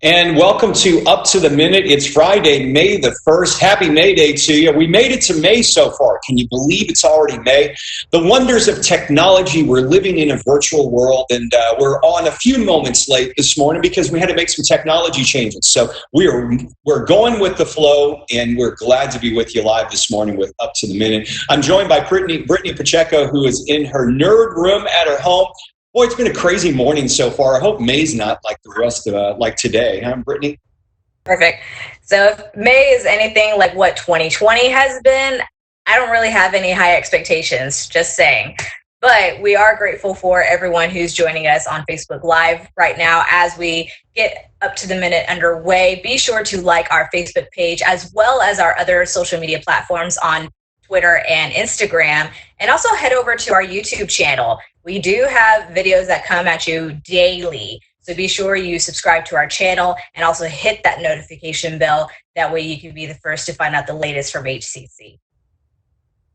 And welcome to Up to the Minute. It's Friday, May the 1st. Happy May Day to you. We made it to May so far. Can you believe it's already May? The wonders of technology. We're living in a virtual world, and we're on a few moments late this morning because we had to make some technology changes. So we're going with the flow, and we're glad to be with you live this morning with Up to the Minute. I'm joined by Brittany Pacheco, who is in her nerd room at her home. Boy, it's been a crazy morning so far. I hope May's not like the rest of like today, huh, Brittany? Perfect. So if May is anything like what 2020 has been, I don't really have any high expectations, just saying. But we are grateful for everyone who's joining us on Facebook Live right now as we get Up to the Minute underway. Be sure to like our Facebook page as well as our other social media platforms on Twitter and Instagram, and also head over to our YouTube channel. We do have videos that come at you daily, so be sure you subscribe to our channel and also hit that notification bell. That way you can be the first to find out the latest from HCC.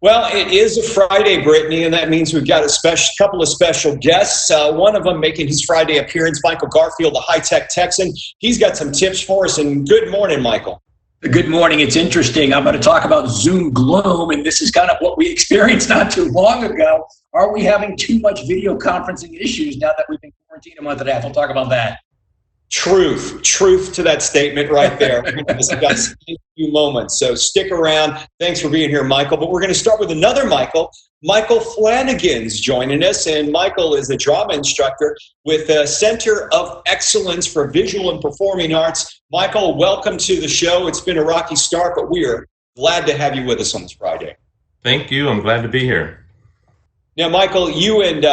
Well, it is a Friday, Brittany, and that means we've got a couple of special guests. One of them making his Friday appearance, Michael Garfield, the High-Tech Texan. He's got some tips for us, and good morning, Michael. Good morning. It's interesting. I'm going to talk about Zoom Gloom, and this is kind of what we experienced not too long ago. Are we having too much video conferencing issues now that we've been quarantined a month and a half? We'll talk about that. Truth to that statement right there. We're going to discuss in a few moments. So stick around. Thanks for being here, Michael. But we're going to start with another Michael. Michael Flanagan's joining us, and Michael is a drama instructor with the Center of Excellence for Visual and Performing Arts. Michael, welcome to the show. It's been a rocky start, but we are glad to have you with us on this Friday. Thank you. I'm glad to be here. Now, Michael, you and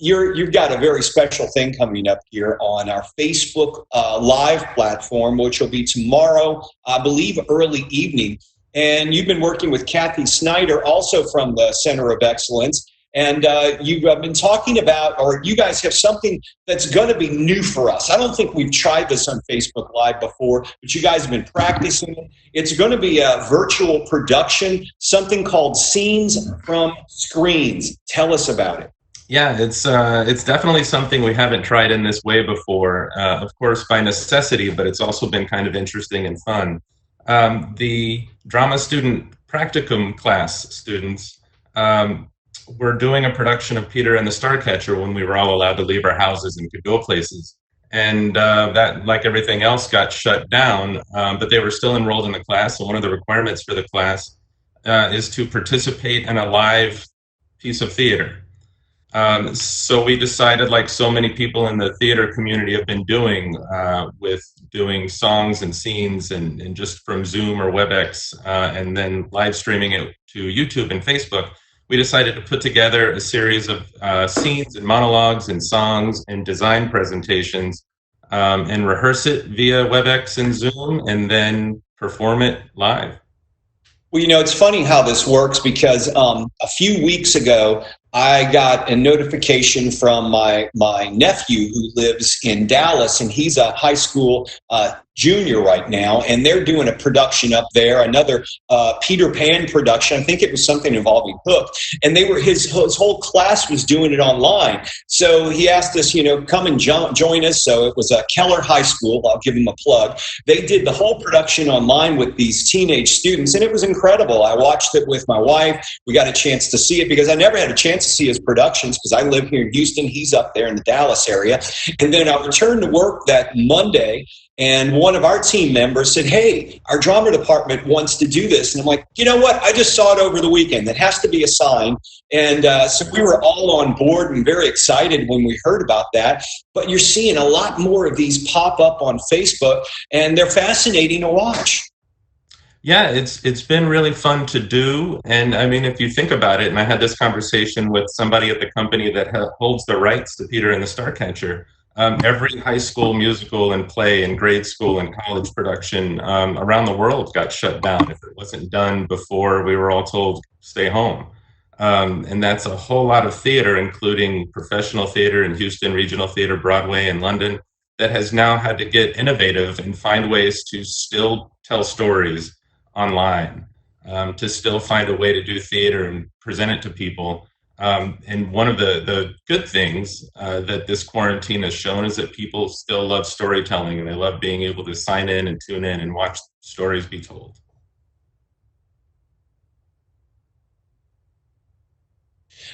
you've got a very special thing coming up here on our Facebook Live platform, which will be tomorrow, I believe, early evening. And you've been working with Kathy Snyder, also from the Center of Excellence. And you've been talking about, or you guys have something that's going to be new for us. I don't think we've tried this on Facebook Live before, but you guys have been practicing it. It's going to be a virtual production, something called Scenes from Screens. Tell us about it. Yeah, it's definitely something we haven't tried in this way before, of course, by necessity, but it's also been kind of interesting and fun. The drama student practicum class students were doing a production of Peter and the Starcatcher when we were all allowed to leave our houses and could go places. And that, like everything else, got shut down, but they were still enrolled in the class. And one of the requirements for the class is to participate in a live piece of theater. So we decided, like so many people in the theater community have been doing, with doing songs and scenes and just from Zoom or WebEx, and then live streaming it to YouTube and Facebook, we decided to put together a series of scenes and monologues and songs and design presentations and rehearse it via WebEx and Zoom and then perform it live. Well, you know, it's funny how this works because a few weeks ago, I got a notification from my nephew who lives in Dallas, and he's a high school junior right now, and they're doing a production up there, another Peter Pan production. I think it was something involving Hook, and they were his whole class was doing it online. So he asked us, come and join us. So it was Keller High School. I'll give him a plug. They did the whole production online with these teenage students, and it was incredible. I watched it with my wife. We got a chance to see it because I never had a chance to see his productions because I live here in Houston. He's up there in the Dallas area. And then I returned to work that Monday, and one of our team members said, hey, our drama department wants to do this. And I'm like, you know what? I just saw it over the weekend. That has to be a sign. And so we were all on board and very excited when we heard about that. But you're seeing a lot more of these pop up on Facebook, and they're fascinating to watch. Yeah, it's been really fun to do. And I mean, if you think about it, and I had this conversation with somebody at the company that holds the rights to Peter and the Starcatcher, every high school musical and play and grade school and college production around the world got shut down if it wasn't done before we were all told stay home. And that's a whole lot of theater, including professional theater in Houston, regional theater, Broadway, and London, that has now had to get innovative and find ways to still tell stories online, to still find a way to do theater and present it to people And one of the good things that this quarantine has shown is that people still love storytelling, and they love being able to sign in and tune in and watch stories be told.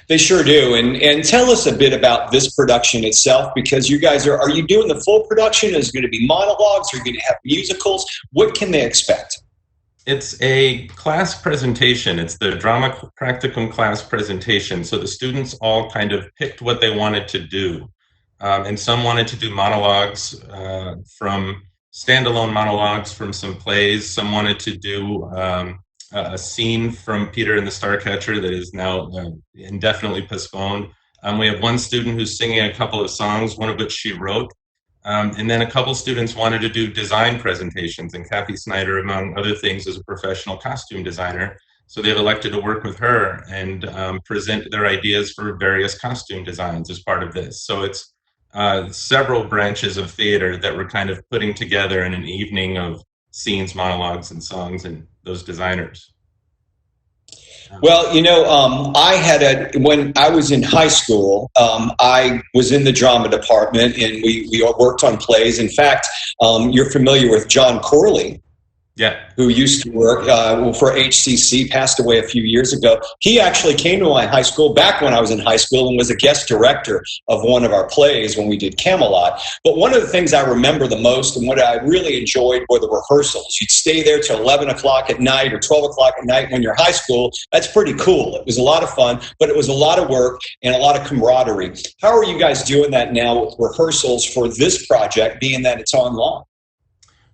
They sure do. And tell us a bit about this production itself, because you guys are you doing the full production? Is it going to be monologues? Are you going to have musicals? What can they expect? It's a class presentation. It's the drama practicum class presentation. So the students all kind of picked what they wanted to do. And some wanted to do monologues from standalone monologues from some plays. Some wanted to do a scene from Peter and the Starcatcher that is now indefinitely postponed. We have one student who's singing a couple of songs, one of which she wrote. And then a couple students wanted to do design presentations, and Kathy Snyder, among other things, is a professional costume designer. So they've elected to work with her and present their ideas for various costume designs as part of this. So it's several branches of theater that we're kind of putting together in an evening of scenes, monologues, and songs, and those designers. Well, when I was in high school, I was in the drama department, and we worked on plays. In fact, you're familiar with John Corley. Yeah. Who used to work for HCC, passed away a few years ago. He actually came to my high school back when I was in high school and was a guest director of one of our plays when we did Camelot. But one of the things I remember the most and what I really enjoyed were the rehearsals. You'd stay there till 11 o'clock at night or 12 o'clock at night when you're high school. That's pretty cool. It was a lot of fun, but it was a lot of work and a lot of camaraderie. How are you guys doing that now with rehearsals for this project, being that it's online?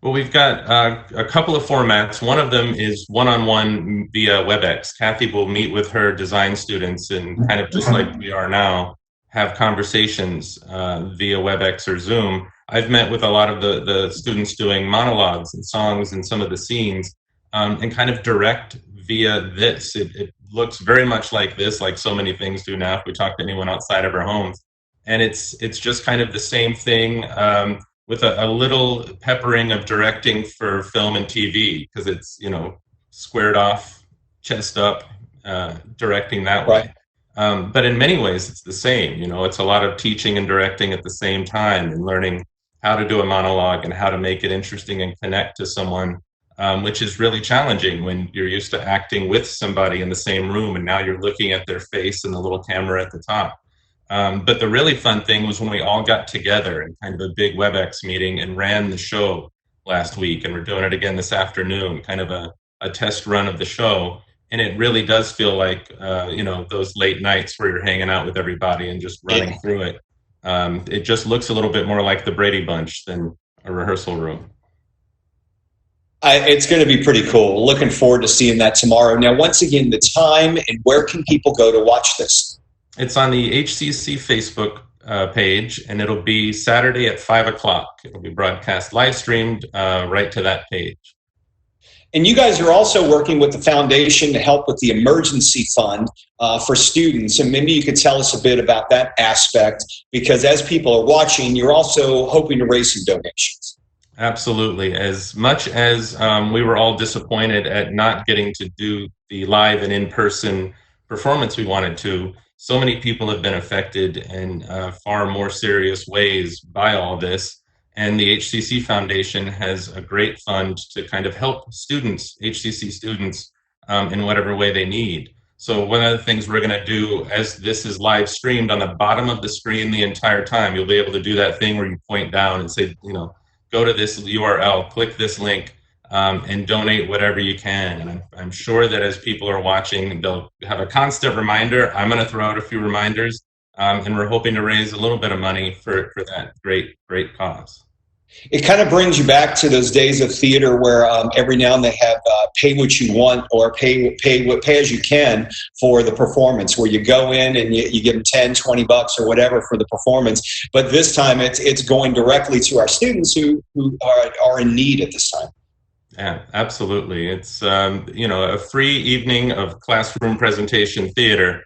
Well, we've got a couple of formats. One of them is one-on-one via WebEx. Kathy will meet with her design students and kind of just like we are now, have conversations via WebEx or Zoom. I've met with a lot of the students doing monologues and songs and some of the scenes and kind of direct via this. It looks very much like this, like so many things do now if we talk to anyone outside of our homes. And it's just kind of the same thing with a little peppering of directing for film and TV, because it's, squared off, chest up, directing that way. But in many ways, it's the same. It's a lot of teaching and directing at the same time and learning how to do a monologue and how to make it interesting and connect to someone, which is really challenging when you're used to acting with somebody in the same room and now you're looking at their face and the little camera at the top. But the really fun thing was when we all got together in kind of a big WebEx meeting and ran the show last week, and we're doing it again this afternoon, kind of a test run of the show. And it really does feel like, those late nights where you're hanging out with everybody and just running through it. It just looks a little bit more like the Brady Bunch than a rehearsal room. It's going to be pretty cool. Looking forward to seeing that tomorrow. Now, once again, the time and where can people go to watch this? It's on the HCC Facebook page, and it'll be Saturday at 5 o'clock. It'll be broadcast live streamed right to that page. And you guys are also working with the foundation to help with the emergency fund for students. And maybe you could tell us a bit about that aspect, because as people are watching, you're also hoping to raise some donations. Absolutely. As much as we were all disappointed at not getting to do the live and in-person performance we wanted to, so many people have been affected in far more serious ways by all this. And the HCC Foundation has a great fund to kind of help students, HCC students, in whatever way they need. So one of the things we're going to do, as this is live streamed, on the bottom of the screen the entire time, you'll be able to do that thing where you point down and say, go to this URL, click this link, and donate whatever you can. And I'm sure that as people are watching, they'll have a constant reminder. I'm going to throw out a few reminders, and we're hoping to raise a little bit of money for that great cause. It kind of brings you back to those days of theater where every now and then they have pay what you want or pay as you can for the performance, where you go in and you give them $10-20 or whatever for the performance. But this time it's going directly to our students who are in need at this time. Yeah, absolutely. It's a free evening of classroom presentation theater.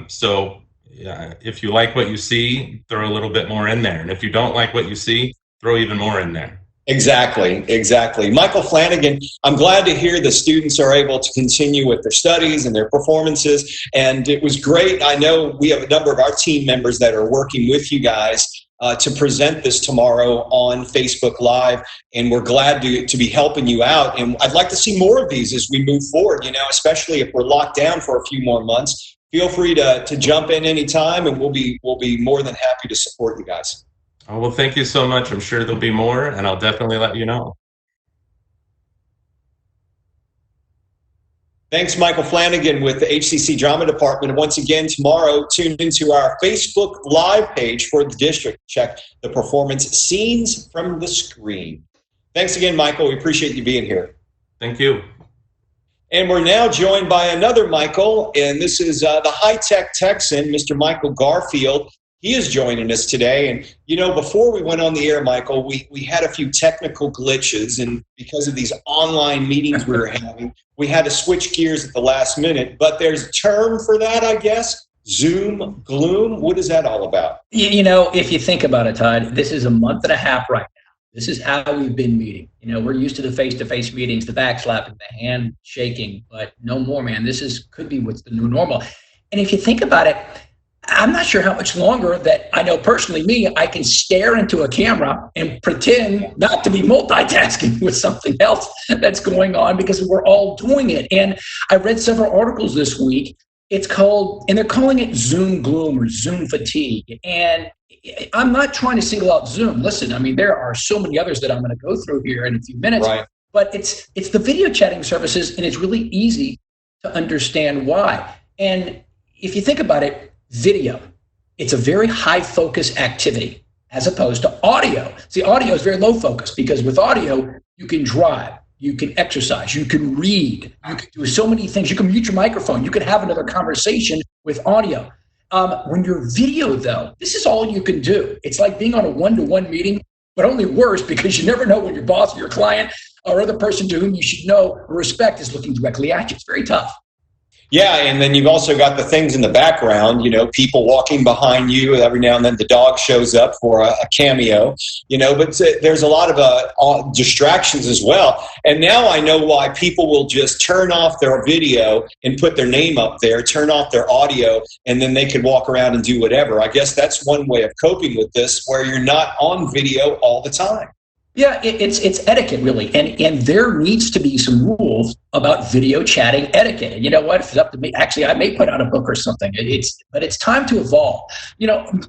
So if you like what you see, throw a little bit more in there, and if you don't like what you see, throw even more in there. Exactly. Michael Flanagan, I'm glad to hear the students are able to continue with their studies and their performances. And it was great. I know we have a number of our team members that are working with you guys to present this tomorrow on Facebook Live. And we're glad to be helping you out. And I'd like to see more of these as we move forward, especially if we're locked down for a few more months. Feel free to jump in anytime, and we'll be more than happy to support you guys. Oh, well, thank you so much. I'm sure there'll be more, and I'll definitely let you know. Thanks, Michael Flanagan with the HCC Drama Department. And once again, tomorrow, tune into our Facebook Live page for the district. Check the performance Scenes from the Screen. Thanks again, Michael. We appreciate you being here. Thank you. And we're now joined by another Michael, and this is the High-Tech Texan, Mr. Michael Garfield. He is joining us today. And, before we went on the air, Michael, we had a few technical glitches. And because of these online meetings we were having, we had to switch gears at the last minute. But there's a term for that, I guess. Zoom, Gloom. What is that all about? If you think about it, Todd, this is a month and a half right now. This is how we've been meeting. We're used to the face-to-face meetings, the backslapping, the hand shaking, but no more, man. Could be what's the new normal. And if you think about it, I'm not sure how much longer that I know personally I can stare into a camera and pretend not to be multitasking with something else that's going on, because we're all doing it. And I read several articles this week. They're calling it Zoom gloom or Zoom fatigue. And I'm not trying to single out Zoom. Listen, there are so many others that I'm going to go through here in a few minutes, right. But it's the video chatting services, and it's really easy to understand why. And if you think about it, video, it's a very high focus activity as opposed to audio. See, audio is very low focus, because with audio, you can drive, you can exercise, you can read, you can do so many things. You can mute your microphone, you can have another conversation with audio. When you're video, though, this is all you can do. It's like being on a one-to-one meeting, but only worse, because you never know when your boss or your client or other person to whom you should know or respect is looking directly at you. It's very tough. Yeah, and then you've also got the things in the background, people walking behind you. Every now and then the dog shows up for a cameo, but there's a lot of distractions as well. And now I know why people will just turn off their video and put their name up there, turn off their audio, and then they can walk around and do whatever. I guess that's one way of coping with this, where you're not on video all the time. Yeah, it's etiquette, really. And there needs to be some rules about video chatting etiquette. And you know what? If it's up to me, actually, I may put out a book or something. But it's time to evolve.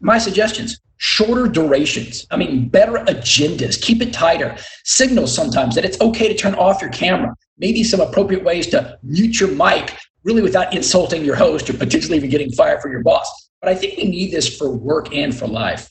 My suggestions, shorter durations. Better agendas. Keep it tighter. Signals sometimes that it's okay to turn off your camera. Maybe some appropriate ways to mute your mic, really without insulting your host or potentially even getting fired for your boss. But I think we need this for work and for life.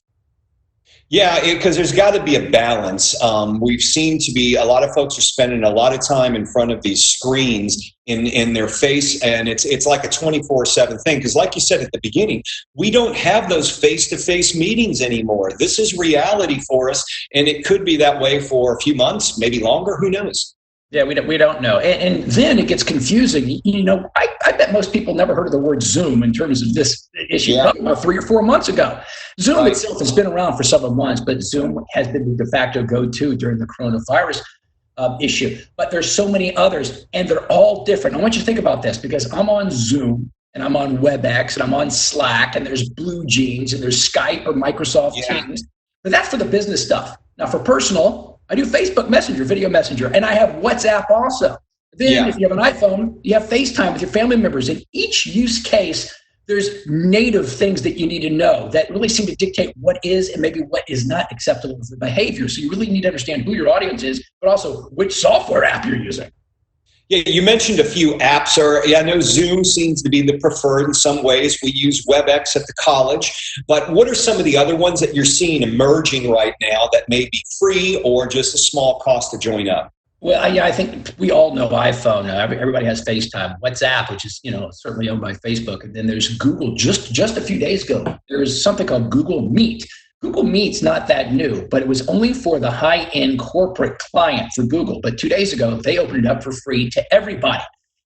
Yeah, because there's got to be a balance. We've seen to be a lot of folks are spending a lot of time in front of these screens in their face, and it's like a 24/7 thing. Because like you said at the beginning, we don't have those face-to-face meetings anymore. This is reality for us, and it could be that way for a few months, maybe longer. Who knows? Yeah, we don't know. And then it gets confusing. I bet most people never heard of the word Zoom in terms of this issue, probably about 3 or 4 months ago. Zoom itself has been around for several months, but Zoom has been the de facto go-to during the coronavirus issue. But there's so many others, and they're all different. I want you to think about this, because I'm on Zoom, and I'm on WebEx, and I'm on Slack, and there's Blue Jeans, and there's Skype or Microsoft Teams. But that's for the business stuff. Now, for personal, I do Facebook Messenger, video messenger, and I have WhatsApp also. Then if you have an iPhone, you have FaceTime with your family members. In each use case, there's native things that you need to know that really seem to dictate what is and maybe what is not acceptable for behavior. So you really need to understand who your audience is, but also which software app you're using. Yeah, you mentioned a few apps. I know Zoom seems to be the preferred in some ways. We use WebEx at the college. But what are some of the other ones that you're seeing emerging right now that may be free or just a small cost to join up? Well, I think we all know iPhone. Everybody has FaceTime. WhatsApp, which is certainly owned by Facebook. And then there's Google. Just a few days ago, there's something called Google Meet. Google Meet's not that new, but it was only for the high-end corporate client for Google. But 2 days ago, they opened it up for free to everybody.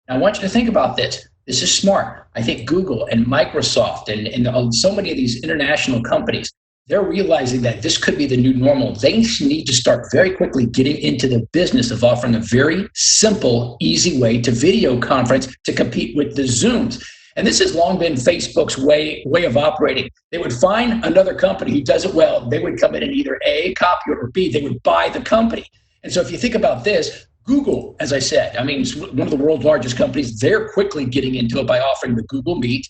Now, I want you to think about this. This is smart. I think Google and Microsoft and so many of these international companies, they're realizing that this could be the new normal. They need to start very quickly getting into the business of offering a very simple, easy way to video conference to compete with the Zooms. And this has long been Facebook's way of operating. They would find another company who does it well. They would come in and either A, copy it, or B, they would buy the company. And so if you think about this, Google, as I said, I mean, it's one of the world's largest companies. They're quickly getting into it by offering the Google Meet.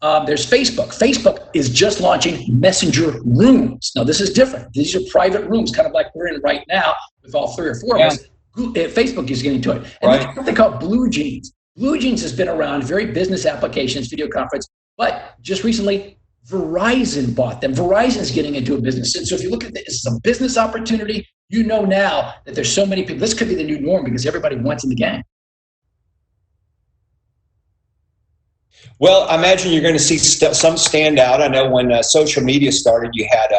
There's Facebook. Facebook is just launching Messenger Rooms. Now, this is different. These are private rooms, kind of like we're in right now with all 3 or 4 of us. Facebook is getting to it. And right. What they call Blue Jeans. Blue Jeans has been around, very business applications, video conference, but just recently, Verizon bought them. Verizon is getting into a business. And so if you look at this as a business opportunity, you know now that there's so many people. This could be the new norm because everybody wants in the game. Well, I imagine you're going to see some stand out. I know when social media started, you had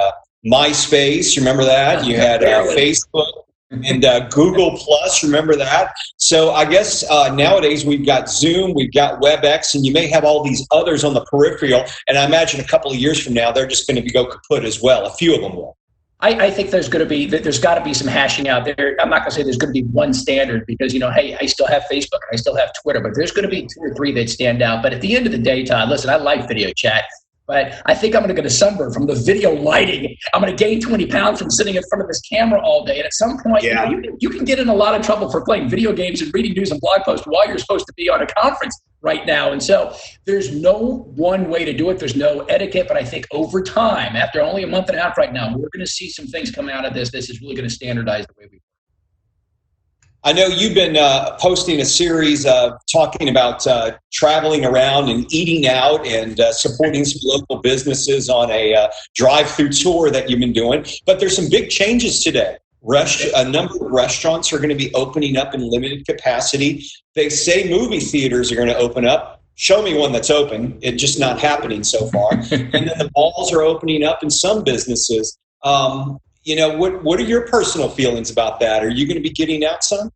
MySpace, remember that? You had Facebook and Google Plus, remember that? So I guess nowadays we've got Zoom, we've got WebEx, and you may have all these others on the peripheral. And I imagine a couple of years from now, they're just going to go kaput as well. A few of them will. I think there's got to be some hashing out there. I'm not going to say there's going to be one standard because, hey, I still have Facebook, I still have Twitter, but there's going to be 2 or 3 that stand out. But at the end of the day, Todd, listen, I like video chat, but I think I'm going to get a sunburn from the video lighting. I'm going to gain 20 pounds from sitting in front of this camera all day. And at some point, you can get in a lot of trouble for playing video games and reading news and blog posts while you're supposed to be on a conference right now. And so there's no one way to do it. There's no etiquette, but I think over time, after only a month and a half right now, we're going to see some things coming out of this. This is really going to standardize the way we work. I know you've been posting a series talking about traveling around and eating out and supporting some local businesses on a drive-through tour that you've been doing. But there's some big changes today. A number of restaurants are going to be opening up in limited capacity. They say movie theaters are going to open up. Show me one that's open. It's just not happening so far. And then the malls are opening up in some businesses. What are your personal feelings about that? Are you going to be getting out some?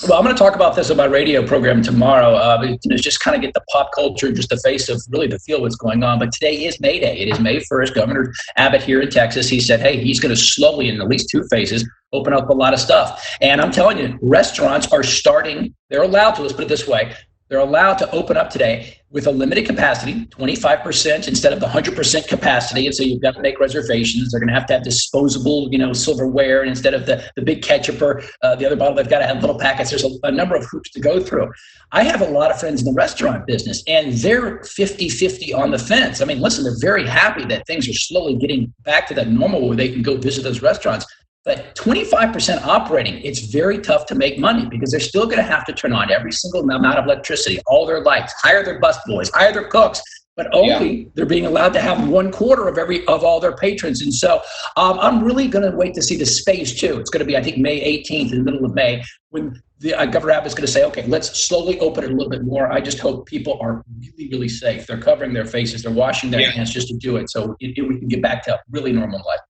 Well, I'm going to talk about this on my radio program tomorrow. Just kind of get the pop culture, just the face of really the feel what's going on. But today is May Day. It is May 1st. Governor Abbott here in Texas, he said, hey, he's going to slowly, in at least 2 phases, open up a lot of stuff. And I'm telling you, restaurants are starting, they're allowed to, let's put it this way, they're allowed to open up today with a limited capacity, 25% instead of the 100% capacity. And so you've got to make reservations. They're going to have disposable, silverware. And instead of the big ketchup or the other bottle, they've got to have little packets. There's a number of hoops to go through. I have a lot of friends in the restaurant business, and they're 50-50 on the fence. I mean, listen, they're very happy that things are slowly getting back to that normal where they can go visit those restaurants. But 25% operating, it's very tough to make money because they're still going to have to turn on every single amount of electricity, all their lights, hire their busboys, hire their cooks, but only they're being allowed to have 1/4 of all their patrons. And so I'm really going to wait to see the space too. It's going to be, I think, May 18th, in the middle of May, when the Governor Abbott's going to say, okay, let's slowly open it a little bit more. I just hope people are really, really safe. They're covering their faces. They're washing their hands just to do it. So we can get back to really normal life.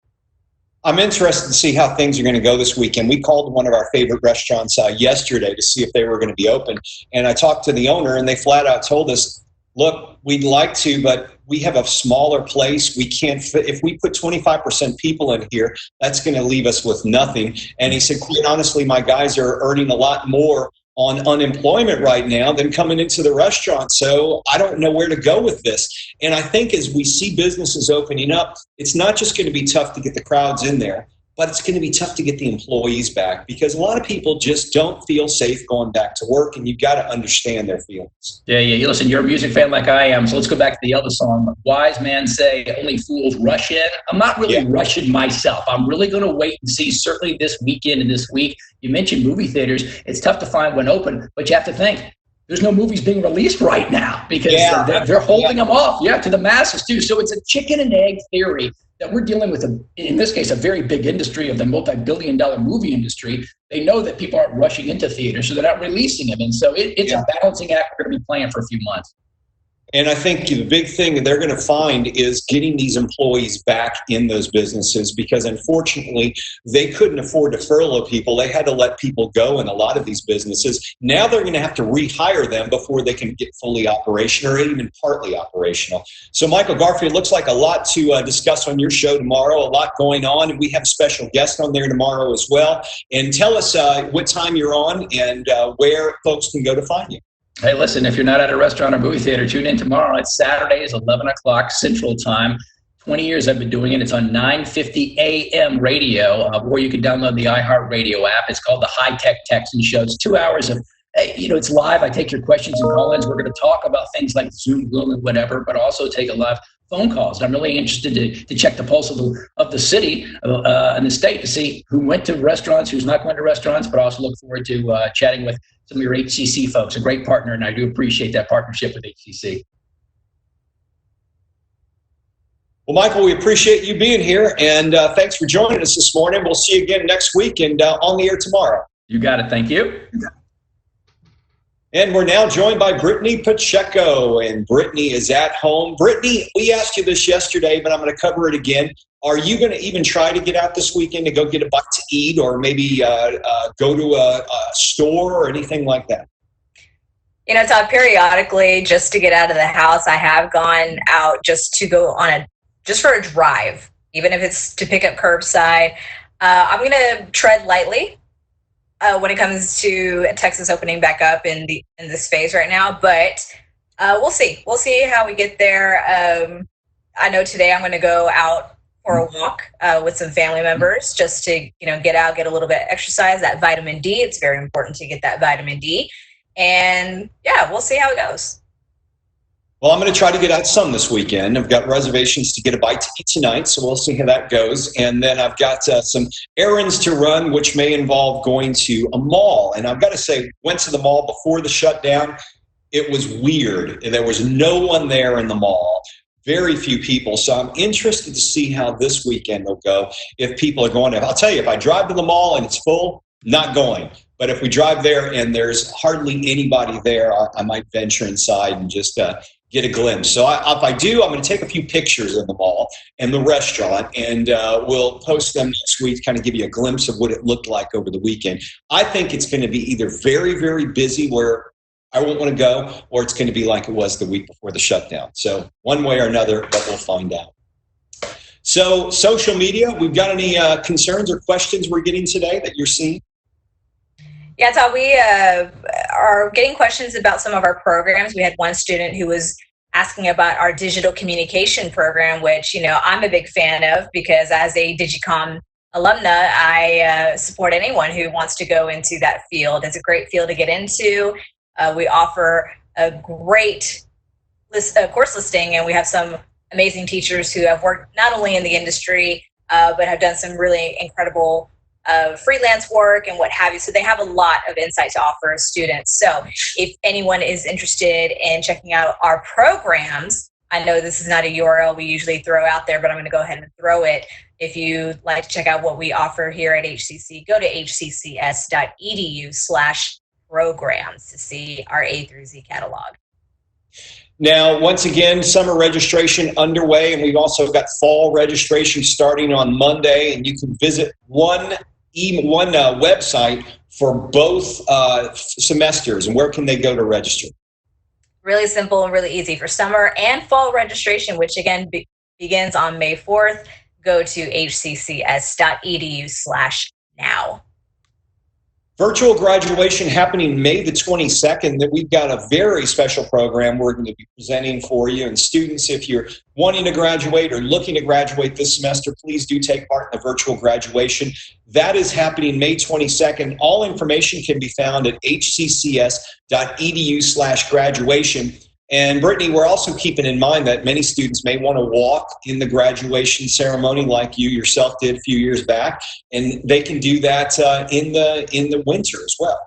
I'm interested to see how things are going to go this weekend. We called one of our favorite restaurants yesterday to see if they were going to be open. And I talked to the owner, and they flat out told us, look, we'd like to, but we have a smaller place. We can't fit. If we put 25% people in here, that's going to leave us with nothing. And he said, quite honestly, my guys are earning a lot more on unemployment right now than coming into the restaurant. So I don't know where to go with this. And I think as we see businesses opening up, it's not just going to be tough to get the crowds in there, but it's going to be tough to get the employees back because a lot of people just don't feel safe going back to work, and you've got to understand their feelings. Yeah. Listen, you're a music fan like I am, so let's go back to the Elvis song. Wise man say only fools rush in. I'm not really rushing myself. I'm really going to wait and see, certainly this weekend and this week. You mentioned movie theaters. It's tough to find one open, but you have to think, there's no movies being released right now because they're holding them off to the masses too. So it's a chicken and egg theory that we're dealing with, in this case, a very big industry of the multi-billion-dollar movie industry. They know that people aren't rushing into theaters, so they're not releasing them. And so it's a balancing act we're going to be playing for a few months. And I think the big thing that they're going to find is getting these employees back in those businesses, because unfortunately they couldn't afford to furlough people. They had to let people go in a lot of these businesses. Now they're going to have to rehire them before they can get fully operational or even partly operational. So Michael Garfield, looks like a lot to discuss on your show tomorrow, a lot going on. And we have a special guest on there tomorrow as well. And tell us what time you're on and where folks can go to find you. Hey, listen, if you're not at a restaurant or movie theater, tune in tomorrow. It's Saturdays, 11 o'clock Central Time. 20 years I've been doing it. It's on 950 AM radio, or you can download the iHeartRadio app. It's called the High-Tech Texan Show. It's 2 hours of, it's live. I take your questions and call-ins. We're going to talk about things like Zoom, Gloom, and whatever, but also take a live phone calls. I'm really interested to check the pulse of the city and the state to see who went to restaurants, who's not going to restaurants, but also look forward to chatting with some of your HCC folks, a great partner, and I do appreciate that partnership with HCC. Well, Michael, we appreciate you being here, and thanks for joining us this morning. We'll see you again next week and on the air tomorrow. You got it. Thank you. And we're now joined by Brittany Pacheco, and Brittany is at home. Brittany, we asked you this yesterday, but I'm going to cover it again. Are you going to even try to get out this weekend to go get a bite to eat, or maybe go to a store or anything like that? You know, Todd, periodically, just to get out of the house, I have gone out just to go on just for a drive, even if it's to pick up curbside. I'm going to tread lightly when it comes to Texas opening back up in this phase right now, but we'll see. We'll see how we get there. I know today I'm going to go out for a walk with some family members just to, get out, get a little bit of exercise, that vitamin D. It's very important to get that vitamin D. And yeah, we'll see how it goes. Well, I'm going to try to get out some this weekend. I've got reservations to get a bite to eat tonight, so we'll see how that goes. And then I've got some errands to run, which may involve going to a mall. And I've got to say, went to the mall before the shutdown. It was weird. There was no one there in the mall. Very few people. So I'm interested to see how this weekend will go if people are going to. I'll tell you, if I drive to the mall and it's full, not going. But if we drive there and there's hardly anybody there, I might venture inside and just get a glimpse. So if I do, I'm going to take a few pictures of the mall and the restaurant, and we'll post them next week to kind of give you a glimpse of what it looked like over the weekend. I think it's going to be either very, very busy where I won't want to go, or it's going to be like it was the week before the shutdown. So one way or another, but we'll find out. So social media, we've got any concerns or questions we're getting today that you're seeing? Yeah, Todd, we are getting questions about some of our programs. We had one student who was asking about our digital communication program, which, I'm a big fan of, because as a Digicom alumna, I support anyone who wants to go into that field. It's a great field to get into. We offer a great course listing, and we have some amazing teachers who have worked not only in the industry, but have done some really incredible freelance work and what have you. So they have a lot of insight to offer students. So if anyone is interested in checking out our programs, I know this is not a URL we usually throw out there, but I'm going to go ahead and throw it. If you'd like to check out what we offer here at HCC, go to hccs.edu/programs to see our A through Z catalog. Now, once again, summer registration underway, and we've also got fall registration starting on Monday, and you can visit one website for both semesters. And where can they go to register? Really simple and really easy for summer and fall registration, which again begins on May 4th. Go to hccs.edu/now. Virtual graduation happening May the 22nd. That we've got a very special program we're going to be presenting for you. And students, if you're wanting to graduate or looking to graduate this semester, please do take part in the virtual graduation. That is happening May 22nd. All information can be found at hccs.edu/graduation. And Brittany, we're also keeping in mind that many students may want to walk in the graduation ceremony like you yourself did a few years back, and they can do that in the winter as well.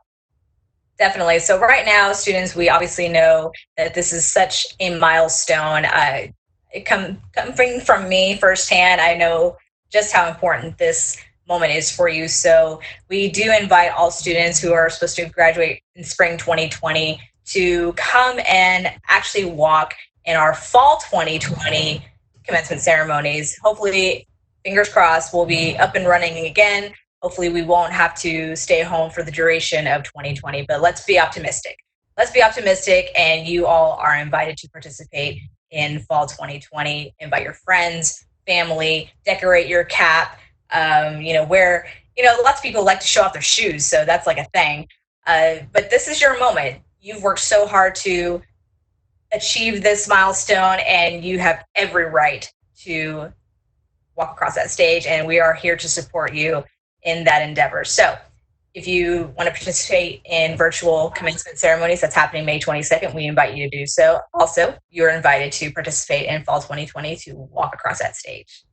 Definitely. So right now, students, we obviously know that this is such a milestone. Coming from me firsthand, I know just how important this moment is for you. So we do invite all students who are supposed to graduate in spring 2020 to come and actually walk in our fall 2020 commencement ceremonies. Hopefully, fingers crossed, we'll be up and running again. Hopefully, we won't have to stay home for the duration of 2020, but let's be optimistic. Let's be optimistic, and you all are invited to participate in fall 2020. Invite your friends, family, decorate your cap, wear, lots of people like to show off their shoes, so that's like a thing. But this is your moment. You've worked so hard to achieve this milestone, and you have every right to walk across that stage, and we are here to support you in that endeavor. So if you want to participate in virtual commencement ceremonies, that's happening May 22nd, we invite you to do so. Also, you're invited to participate in fall 2020 to walk across that stage.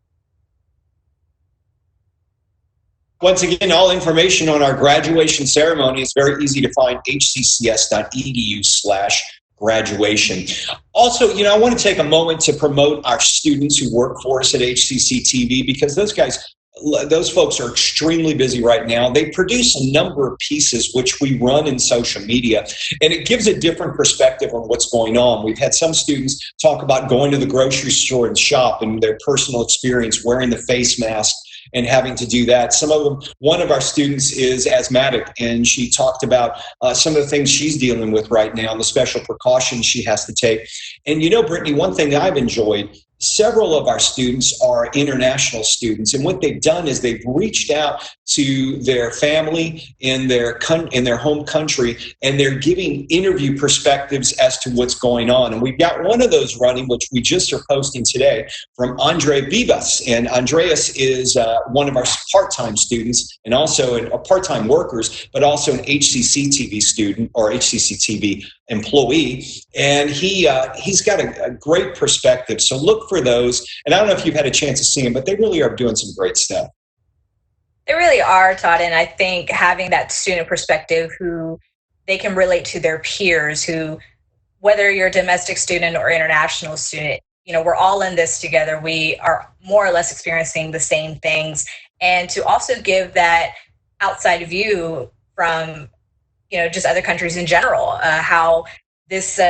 Once again, all information on our graduation ceremony is very easy to find, hccs.edu/graduation. Also, I want to take a moment to promote our students who work for us at HCCTV, because those folks are extremely busy right now. They produce a number of pieces which we run in social media, and it gives a different perspective on what's going on. We've had some students talk about going to the grocery store and shop and their personal experience wearing the face mask and having to do that. One of our students is asthmatic, and she talked about some of the things she's dealing with right now and the special precautions she has to take. And Brittany, one thing that I've enjoyed, several of our students are international students, and what they've done is they've reached out to their family in their home country, and they're giving interview perspectives as to what's going on. And we've got one of those running, which we just are posting today, from Andre Vivas. And Andreas is one of our part-time students and also a part-time workers, but also an HCCTV student or HCCTV employee. And he's got a great perspective. So look for those. And I don't know if you've had a chance to see them, but they really are doing some great stuff. They really are, Todd. And I think having that student perspective who they can relate to their peers, who, whether you're a domestic student or international student, we're all in this together. We are more or less experiencing the same things. And to also give that outside view from, just other countries in general, how this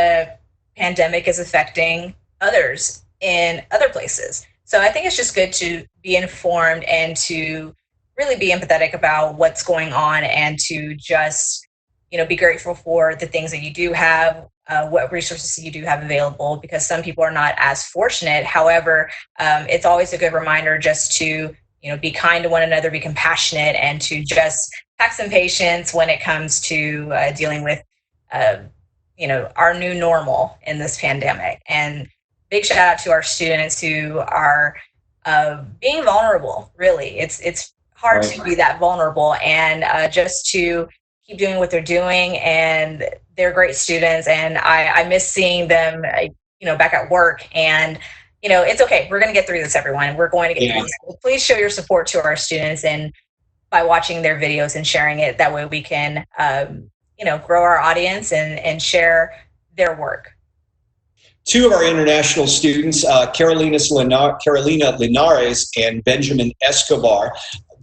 pandemic is affecting others in other places. So I think it's just good to be informed and to really be empathetic about what's going on, and to just, be grateful for the things that you do have, what resources you do have available, because some people are not as fortunate. However, it's always a good reminder just to, be kind to one another, be compassionate, and to just have some patience when it comes to dealing with, our new normal in this pandemic. And big shout out to our students who are being vulnerable. Really, it's hard to be that vulnerable, and just to keep doing what they're doing. And they're great students, and I miss seeing them, back at work. And it's okay. We're going to get through this, everyone. We're going to get through this. Please show your support to our students, and by watching their videos and sharing it. That way we can, grow our audience and share their work. Two of our international students, Carolina Linares and Benjamin Escobar.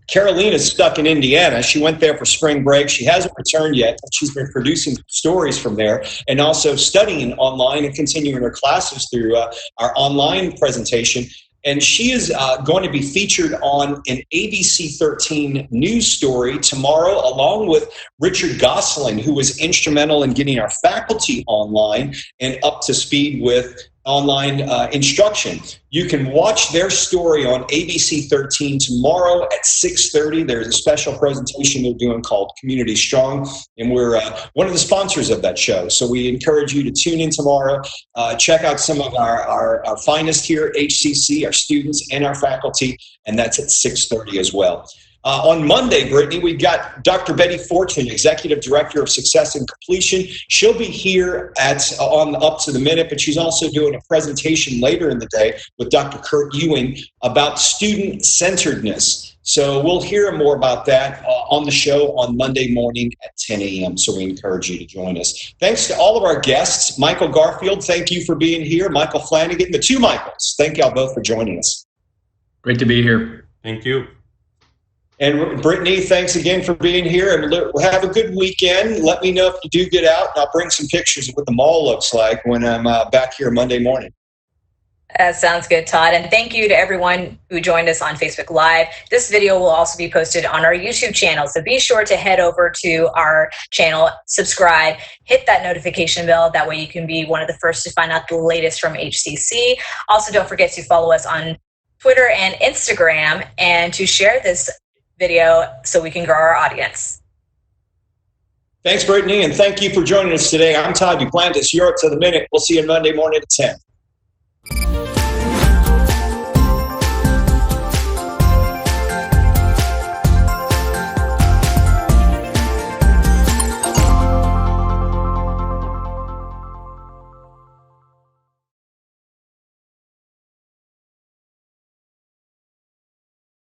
Carolina's stuck in Indiana. She went there for spring break. She hasn't returned yet. She's been producing stories from there and also studying online and continuing her classes through our online presentation. And she is going to be featured on an ABC 13 news story tomorrow, along with Richard Gosselin, who was instrumental in getting our faculty online and up to speed with online instruction. You can watch their story on ABC 13 tomorrow at 6:30. There's a special presentation they're doing called Community Strong, and we're one of the sponsors of that show. So we encourage you to tune in tomorrow, check out some of our finest here at HCC, our students and our faculty, and that's at 6:30 as well. On Monday, Brittany, we've got Dr. Betty Fortune, Executive Director of Success and Completion. She'll be here on Up to the Minute, but she's also doing a presentation later in the day with Dr. Kurt Ewing about student-centeredness. So we'll hear more about that on the show on Monday morning at 10 a.m., so we encourage you to join us. Thanks to all of our guests. Michael Garfield, thank you for being here. Michael Flanagan, the two Michaels, thank y'all both for joining us. Great to be here. Thank you. And Brittany, thanks again for being here, and have a good weekend. Let me know if you do get out, and I'll bring some pictures of what the mall looks like when I'm back here Monday morning. Sounds good, Todd. And thank you to everyone who joined us on Facebook Live. This video will also be posted on our YouTube channel, so be sure to head over to our channel, subscribe, hit that notification bell. That way you can be one of the first to find out the latest from HCC. Also, don't forget to follow us on Twitter and Instagram, and to share this video so we can grow our audience. Thanks, Brittany, and thank you for joining us today. I'm Todd Duplantis. You're up to the minute. We'll see you Monday morning at 10.